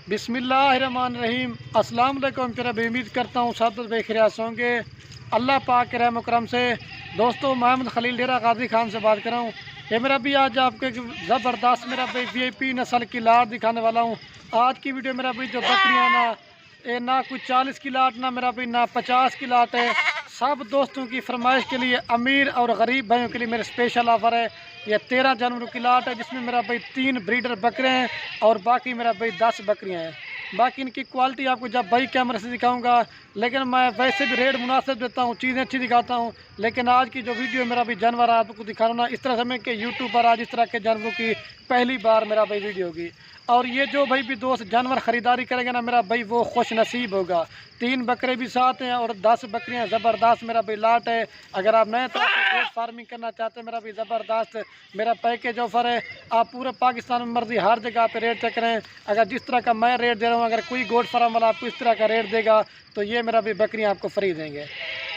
बिस्मिल्लाहिर्रहमानिर्रहीम। अस्सलाम वालेकुम। फिर अभी उम्मीद करता हूँ सब बेखियास होंगे अल्लाह पाक के रहम करम से। दोस्तों, मोहम्मद खलील डेरा गाजी खान से बात कर रहा हूँ। ये मेरा भी आज आपको एक ज़बरदस्त मेरा भाई VIP नस्ल की लाट दिखाने वाला हूँ। आज की वीडियो मेरा भाई जो बकरियाँ ना कुछ 40 की लाट, ना मेरा भाई ना 50 की लाट है। सब दोस्तों की फरमाइश के लिए, अमीर और गरीब भाइयों के लिए मेरे स्पेशल ऑफ़र है। यह 13 जानवरों की लाट है, जिसमें मेरा भाई 3 ब्रीडर बकरे हैं और बाकी मेरा भाई 10 बकरियां हैं। बाकी इनकी क्वालिटी आपको जब भाई कैमरे से दिखाऊंगा, लेकिन मैं वैसे भी रेट मुनासिब देता हूँ, चीज़ें अच्छी दिखाता हूँ। लेकिन आज की जो वीडियो मेरा भाई जानवर आपको दिखा रहा हूँ ना, इस तरह से मैं कि यूट्यूब पर आज इस तरह के जानवरों की पहली बार मेरा भाई वीडियो होगी। और ये जो भाई भी दोस्त जानवर ख़रीदारी करेंगे ना मेरा भाई, वो खुश नसीब होगा। 3 बकरे भी साथ हैं और 10 बकरियां ज़बरदस्त मेरा भाई लाट है। अगर आप नए तरह से गोट फार्मिंग करना चाहते हैं, मेरा भाई ज़बरदस्त मेरा पैकेज ऑफ़र है। आप पूरे पाकिस्तान में मर्जी हर जगह पे रेट चेक करें। अगर जिस तरह का मैं रेट दे रहा हूँ, अगर कोई गोट फार्म वाला आपको इस तरह का रेट देगा तो ये मेरा भी बकरियाँ आपको फ्री देंगे।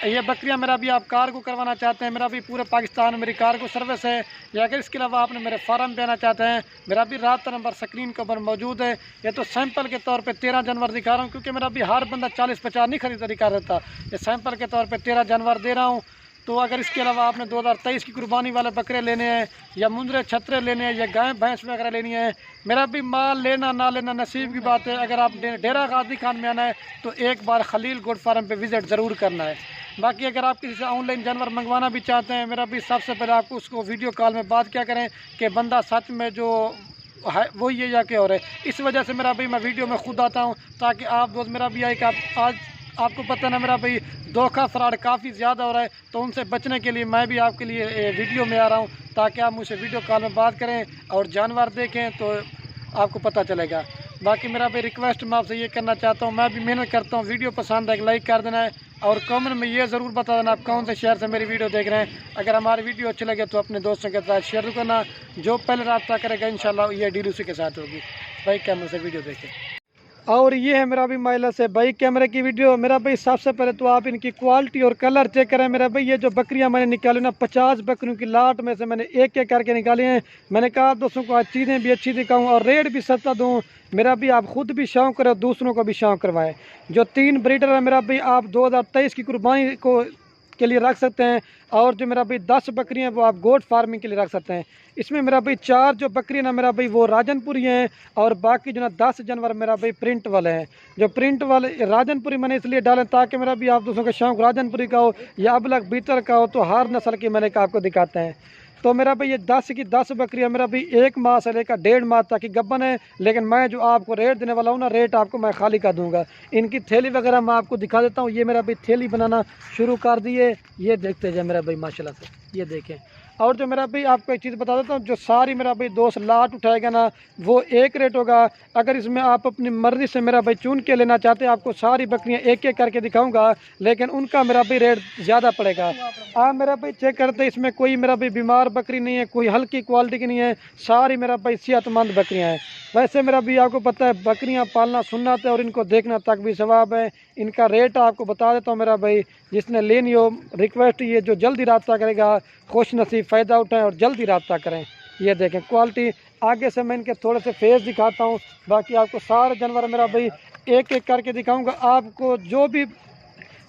ये बकरियाँ मेरा भी आप कार्गो करवाना चाहते हैं, मेरा भी पूरे पाकिस्तान में मेरी कार्गो सर्विस है। या अगर इसके अलावा आपने मेरे फार्म पे आना चाहते हैं, मेरा भी रात नंबर स्क्रीन के ऊपर मौजूद है। ये तो सैंपल के तौर पे 13 जानवर दिखा रहा हूँ, क्योंकि मेरा भी हर बंदा 40-50 नहीं खरीदारी कर देता। ये सैंपल के तौर पे 13 जानवर दे रहा हूँ। तो अगर इसके अलावा आपने 2023 की कुर्बानी वाले बकरे लेने हैं, या मुंदरे छतरे लेने हैं, या गाय भैंस वगैरह लेनी है, मेरा भी माल लेना ना लेना नसीब की बात है। अगर आप डेरा गाजी खान में आना है तो एक बार खलील गोट फार्म पे विज़िट ज़रूर करना है। बाकी अगर आप किसी से ऑनलाइन जानवर मंगवाना भी चाहते हैं, मेरा भी सबसे पहले आपको उसको वीडियो कॉल में बात क्या करें कि बंदा सच में जो है वो ये जाके हो रहा है। इस वजह से मेरा भाई मैं वीडियो में खुद आता हूँ, ताकि आप दोस्त मेरा भी आए कि आप आज आपको पता है ना मेरा भाई धोखा फ्रॉड काफ़ी ज़्यादा हो रहा है। तो उनसे बचने के लिए मैं भी आपके लिए वीडियो में आ रहा हूँ, ताकि आप मुझसे वीडियो कॉल में बात करें और जानवर देखें तो आपको पता चलेगा। बाकी मेरा भाई रिक्वेस्ट मैं आपसे ये करना चाहता हूँ, मैं भी मेहनत करता हूँ, वीडियो पसंद है लाइक कर देना है और कमेंट में ये ज़रूर बता देना आप कौन से शहर से मेरी वीडियो देख रहे हैं। अगर हमारी वीडियो अच्छी लगे तो अपने दोस्तों के साथ शेयर करना। जो पहले रब्ता करेगा इंशाल्लाह ये डील उसी के साथ होगी। भाई कैमरे से वीडियो देखें। और ये है मेरा भी महिला से भाई कैमरे की वीडियो। मेरा भाई सबसे पहले तो आप इनकी क्वालिटी और कलर चेक करें। मेरा भाई ये जो बकरियां मैंने निकाली ना, 50 बकरियों की लाट में से मैंने एक एक करके निकाली हैं। मैंने कहा दोस्तों को आज चीज़ें भी अच्छी दिखाऊं और रेट भी सस्ता दूं। मेरा भी आप खुद भी शौक़ करें, दूसरों को भी शौक़ करवाएं। जो 3 ब्रीडर है मेरा भाई, आप 2023 की कुर्बानी के लिए रख सकते हैं। और जो मेरा भाई 10 बकरियां वो आप गोट फार्मिंग के लिए रख सकते हैं। इसमें मेरा भाई 4 जो बकरी ना मेरा भाई वो राजनपुरी हैं, और बाकी जो ना 10 जानवर मेरा भाई प्रिंट वाले हैं। जो प्रिंट वाले राजनपुरी मैंने इसलिए डालें ताकि मेरा भी आप दूसरों का शौक़ राजनपुरी का हो या अबलग बीटल का हो, तो हर नस्ल की मैंने आपको दिखाते हैं। तो मेरा भाई ये 10 की 10 बकरियां मेरा भाई 1 माह से लेकर 1.5 माह तक की गब्बन है। लेकिन मैं जो आपको रेट देने वाला हूँ ना, रेट आपको मैं खाली कर दूंगा। इनकी थैली वगैरह मैं आपको दिखा देता हूँ। ये मेरा भाई थैली बनाना शुरू कर दिए, ये देखते जाए मेरा भाई माशाल्लाह से, ये देखें। और जो मेरा भाई आपको एक चीज़ बता देता हूँ, जो सारी मेरा भाई दोस्त लाट उठाएगा ना, वो एक रेट होगा। अगर इसमें आप अपनी मर्ज़ी से मेरा भाई चुन के लेना चाहते हैं, आपको सारी बकरियाँ एक एक करके दिखाऊंगा, लेकिन उनका मेरा भाई रेट ज़्यादा पड़ेगा। आप मेरा भाई चेक करते, इसमें कोई मेरा भाई बीमार बकरी नहीं है, कोई हल्की क्वालिटी की नहीं है, सारी मेरा भाई सेहतमंद बकरियाँ हैं। वैसे मेरा भी आपको पता है बकरियां पालना सुन्नत है और इनको देखना तक भी सवाब है। इनका रेट आपको बता देता हूँ मेरा भाई, जिसने लेनी हो रिक्वेस्ट ये जो जल्दी रब्ता करेगा खुश नसीब फ़ायदा उठाएं और जल्दी रब्ता करें। ये देखें क्वालिटी। आगे से मैं इनके थोड़े से फेस दिखाता हूँ, बाकी आपको सारे जानवर मेरा भाई एक एक करके दिखाऊँगा। आपको जो भी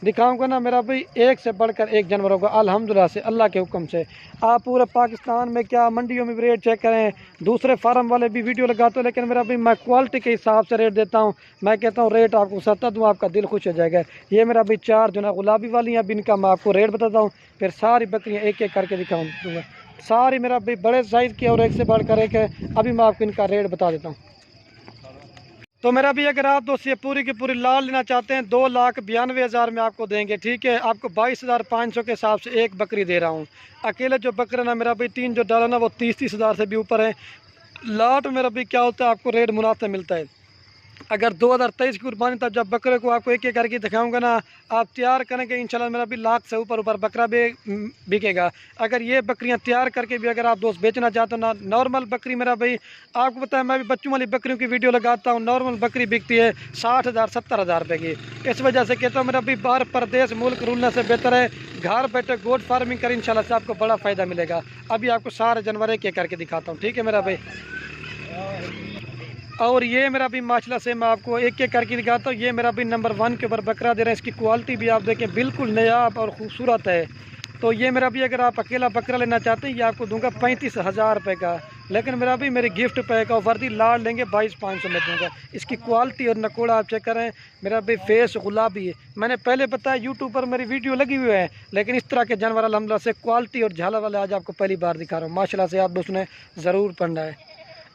दिखाऊंगा ना मेरा भाई एक से बढ़कर एक जानवर होगा अल्हम्दुलिल्लाह से, अल्लाह के हुक्म से। आप पूरे पाकिस्तान में क्या मंडियों में भी रेट चेक करें, दूसरे फार्म वाले भी वीडियो लगाते हो, लेकिन मेरा भाई मैं क्वालिटी के हिसाब से रेट देता हूं। मैं कहता हूं रेट आपको सस्ता दूँ, आपका दिल खुश हो जाएगा। ये मेरा भाई 4 जो ना गुलाबी वाली हैं, अब इनका मैं आपको रेट बताता हूँ, फिर सारी बकरियाँ एक एक करके दिखाऊँगा। सारी मेरा भाई बड़े साइज़ की और एक से बढ़कर एक है। अभी मैं आपको इनका रेट बता देता हूँ। तो मेरा भी अगर आप दोस्त ये पूरी की पूरी लाल लेना चाहते हैं, 2,92,000 में आपको देंगे। ठीक है, आपको 22,500 के हिसाब से एक बकरी दे रहा हूँ। अकेले जो बकरे ना मेरा भाई 3 जो डाला ना, वो 30-30 हज़ार से भी ऊपर है। लाट मेरा भी क्या होता है, आपको रेट मुनासिब मिलता है। अगर 2023 की कुर्बानी तब जब बकरे को आपको एक एक करके दिखाऊंगा ना, आप तैयार करेंगे इंशाल्लाह मेरा भी लाख से ऊपर बकरा भी बिकेगा। अगर ये बकरियां तैयार करके भी अगर आप दोस्त बेचना चाहते हो ना, नॉर्मल बकरी मेरा भाई आपको पता है मैं भी बच्चों वाली बकरियों की वीडियो लगाता हूँ, नॉर्मल बकरी बिकती है 60,000-70,000 रुपये की। इस वजह से कहता हूँ मेरा भी बाहर प्रदेश मुल्क रूलने से बेहतर है घर बैठे गोट फार्मिंग कर, इंशाल्लाह से आपको बड़ा फ़ायदा मिलेगा। अभी आपको सारे जानवर एक एक करके दिखाता हूँ। ठीक है मेरा भाई। और ये मेरा भी माशाल्लाह से मैं आपको एक एक करके दिखाता हूँ। ये मेरा भी नंबर 1 के ऊपर बकरा दे रहे हैं। इसकी क्वालिटी भी आप देखें बिल्कुल नायाब और ख़ूबसूरत है। तो ये मेरा भी अगर आप अकेला बकरा लेना चाहते हैं ये आपको दूंगा 35,000 रुपये का। लेकिन मेरा भी मेरे गिफ्ट पैक और वर्दी लाड़ लेंगे 22,500 में दूंगा। इसकी क्वालिटी और नकोड़ा आप चेक करें। मेरा भी फेस गुलाबी है। मैंने पहले बताया यूट्यूब पर मेरी वीडियो लगी हुई है, लेकिन इस तरह के जानवर अल्हम्दुलिल्लाह से क्वालिटी और झालर वाले आज आपको पहली बार दिखा रहा हूँ। माशाल्लाह से आप दोस्तों ने ज़रूर पढ़ना है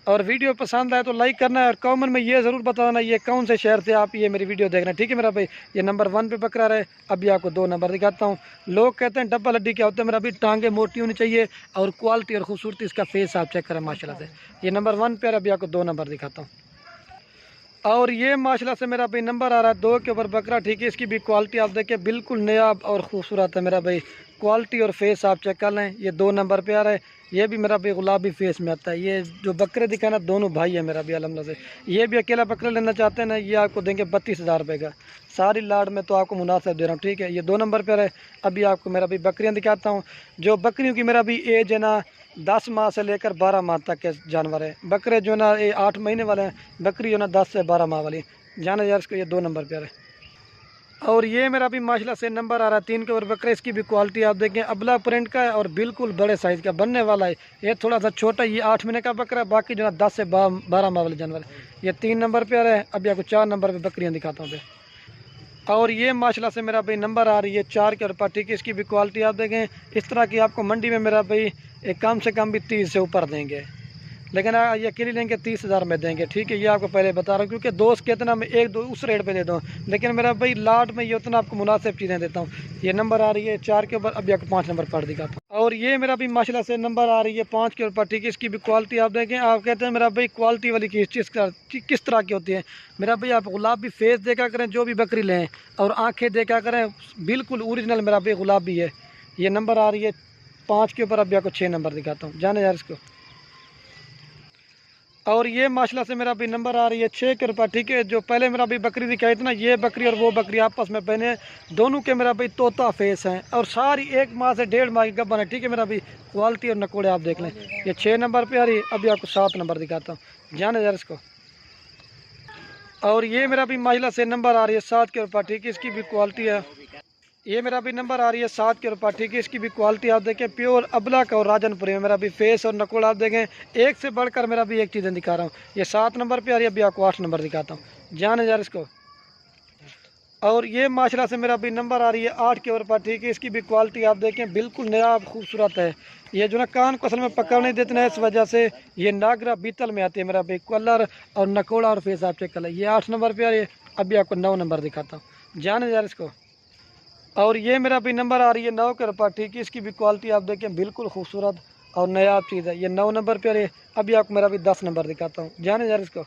और वीडियो पसंद आए तो लाइक करना है और कमेंट में ये ज़रूर बताना ये कौन से शहर से आप ये मेरी वीडियो देख रहे हैं। ठीक है मेरा भाई, ये नंबर 1 पे बकरा रहे। अभी आपको 2 नंबर दिखाता हूँ। लोग कहते हैं डब्बा लड्डी क्या होता है, मेरा भी टांगे मोटी होनी चाहिए और क्वालिटी और खूबसूरती इसका फेस आप चेक करें माशाल्लाह से। ये नंबर 1 पे अभी आपको 2 नंबर दिखाता हूँ। और ये माशाल्लाह से मेरा भाई नंबर आ रहा है 2 के ऊपर बकरा। ठीक है, इसकी भी क्वालिटी आप देखें बिल्कुल नायाब और खूबसूरत है मेरा भाई। क्वालिटी और फेस आप चेक कर लें। ये 2 नंबर पे आ रहा है। ये भी मेरा भी गुलाबी फेस में आता है। ये जो बकरे दिखाना दोनों भाई है मेरा भी अल्हम्दुलिल्लाह से। ये भी अकेला बकरा लेना चाहते हैं ना, ये आपको देंगे 32,000 रुपये का। सारी लाड़ में तो आपको मुनासिब दे रहा हूँ। ठीक है, ये 2 नंबर पर है। अभी आपको मेरा भी बकरियाँ दिखाता हूँ। जो बकरियों की मेरा भी एज है ना 10 माह से लेकर 12 माह तक के जानवर है। बकरे जो ना ये 8 महीने वाले हैं, बकरी जो ना 10 से 12 माह वाली जाना यार इसको। ये 2 नंबर पर है। और ये मेरा भी माशाल्लाह से नंबर आ रहा है 3 के ऊपर बकरा। इसकी भी क्वालिटी आप देखें अबला प्रिंट का है और बिल्कुल बड़े साइज़ का बनने वाला है। ये थोड़ा सा छोटा, ये 8 महीने का बकरा है, बाकी जो ना 10 से 12 माह वाले जानवर है। ये 3 नंबर पे आ रहा है। अभी आपको 4 नंबर पे बकरियाँ दिखाता हूँ। और ये माशाल्लाह से मेरा भाई नंबर आ रही है 4 के ऊपर। ठीक है, इसकी भी क्वालिटी आप देखें। इस तरह की आपको मंडी में मेरा भाई एक कम से कम भी 30 से ऊपर देंगे, लेकिन ये अकेली लेंगे 30,000 में देंगे। ठीक है, ये आपको पहले बता रहा हूँ क्योंकि दोस्त कितना मैं 1-2 उस रेट पे दे दूँ, लेकिन मेरा भाई लाट में ये उतना आपको मुनासिब चीज़ें देता हूँ। ये नंबर आ रही है 4 के ऊपर। अभी आपको 5 नंबर पढ़ दिखाता हूँ। और ये मेरा भी माशाल्लाह से नंबर आ रही है 5 के ऊपर। ठीक है, इसकी भी क्वालिटी आप देखें। आप कहते हैं मेरा भाई क्वालिटी वाली किस तरह की होती है। मेरा भाई आप गुलाबी फेस देखा करें जो भी बकरी लें, और आँखें देखा करें बिल्कुल ओरिजिनल मेरा भाई गुलाबी है। ये नंबर आ रही है 5 के ऊपर। अभी आपको 6 नंबर दिखाता हूँ। जाने यार इसको। और ये माशाल्लाह से मेरा भी नंबर आ रही है 6 के ऊपर। ठीक है, जो पहले मेरा भी बकरी दिखाई थी ना, ये बकरी और वो बकरी आपस में बहने हैं। दोनों के मेरा भाई तोता फेस हैं और सारी 1 माह से 1.5 माह की गब्बन है। ठीक है, मेरा भी क्वालिटी और नकोड़े आप देख लें। ये 6 नंबर पे आ रही है। अभी आपको 7 नंबर दिखाता हूँ। जाने यार इसको। और ये मेरा भी माशाल्लाह से नंबर आ रही है 7 के ऊपर। ठीक है, इसकी भी क्वालिटी है। ये मेरा भी नंबर आ रही है 7 के ऊपर। ठीक है, इसकी भी क्वालिटी आप देखें प्योर अबला का और राजनपुरी में मेरा भी फेस और नकोड़ आप देखें। एक से बढ़कर मेरा भी एक चीज़ें दिखा रहा हूँ। ये 7 नंबर पे आ रही है। अभी आपको 8 नंबर दिखाता हूँ। जाने यार इसको। और ये माशाल्लाह से मेरा भी नंबर आ रही है 8 के ऊपर। ठीक है, इसकी भी क्वालिटी आप देखें बिल्कुल नया खूबसूरत है। ये जो ना कान को असल में पकड़ नहीं देते ना, इस वजह से ये नागरा बीतल में आती है। मेरा भी कलर और नकोड़ा और फेस आप चेक कर लें। ये 8 नंबर पे आ रही है। अभी आपको 9 नंबर दिखाता हूँ। जाने यार इसको। और ये मेरा भी नंबर आ रही है 9 के ऊपर। ठीक है, इसकी भी क्वालिटी आप देखें बिल्कुल खूबसूरत और नायाब चीज़ है। ये 9 नंबर पे आ रही है। अभी आपको मेरा भी 10 नंबर दिखाता हूँ। जाने यार इसको।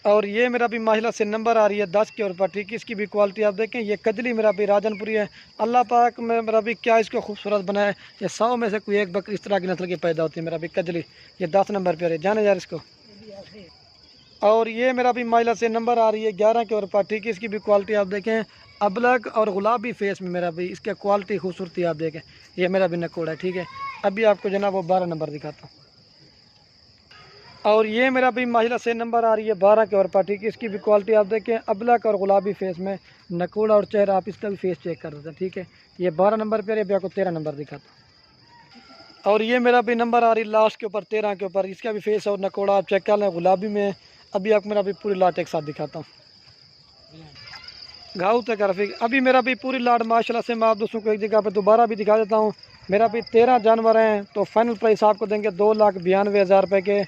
और ये मेरा भी माशाल्लाह से नंबर आ रही है 10 के ऊपर। ठीक है, इसकी भी क्वालिटी आप देखें। ये कजली मेरा भी राजनपुरी है। अल्लाह पाक में मेरा भी क्या इसको खूबसूरत बनाया है। ये 100 में से कोई एक बकरी इस तरह की नस्ल की पैदा होती है मेरा भी कजली। ये 10 नंबर पे आ रही है। जाने यार इसको। और ये मेरा भी माशाल्लाह से नंबर आ रही है 11 के ऊपर। ठीक है, इसकी भी क्वालिटी आप देखें अबलग और गुलाबी फेस में मेरा भी इसका क्वालिटी खूबसूरती आप देखें। ये मेरा भी नकोड़ा है। ठीक है, अभी आपको जो ना वो 12 नंबर दिखाता हूँ। और ये मेरा भी माशाल्लाह से नंबर आ रही है 12 के ऊपर। ठीक है, इसकी भी क्वालिटी आप देखें अबलग और गुलाबी फेस में नकोड़ा और चेहरा आप इसका भी फेस चेक कर सकते हैं। ठीक है, ये 12 नंबर पर अभी आपको 13 नंबर दिखाता हूँ। और ये मेरा भी नंबर आ रही है लास्ट के ऊपर 13 के ऊपर। इसका भी फेस और नकोड़ा आप चेक कर लें गुलाबी में। अभी आपको मेरा भी पूरी लाट एक साथ दिखाता हूँ। घाव तक रफीक। अभी मेरा भी पूरी लाट माशाल्लाह से मैं आप दोस्तों को एक जगह पे दोबारा भी दिखा देता हूँ। मेरा भी 13 जानवर हैं तो फाइनल प्राइस आपको देंगे 2,92,000 रुपये के।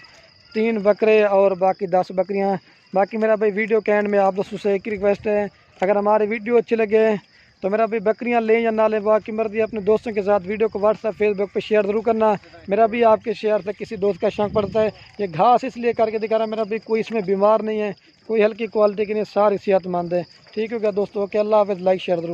3 बकरे और बाकी 10 बकरियाँ। बाकी मेरा भाई वीडियो के एंड में आप दोस्तों से एक रिक्वेस्ट है, अगर हमारी वीडियो अच्छी लगे तो मेरा भी बकरियां लें या ना लें बाकी मर्जी अपने दोस्तों के साथ वीडियो को व्हाट्सएप फेसबुक पे शेयर ज़रूर करना। मेरा भी आपके शेयर से किसी दोस्त का शौक पड़ता है। ये घास इसलिए करके दिखा रहा है, मेरा भी कोई इसमें बीमार नहीं है, कोई हल्की क्वालिटी की नहीं, सारी सेहतमंद है। ठीक है क्या दोस्तों, ओके, अल्लाह हाफ़िज़। लाइक शेयर ज़रूर।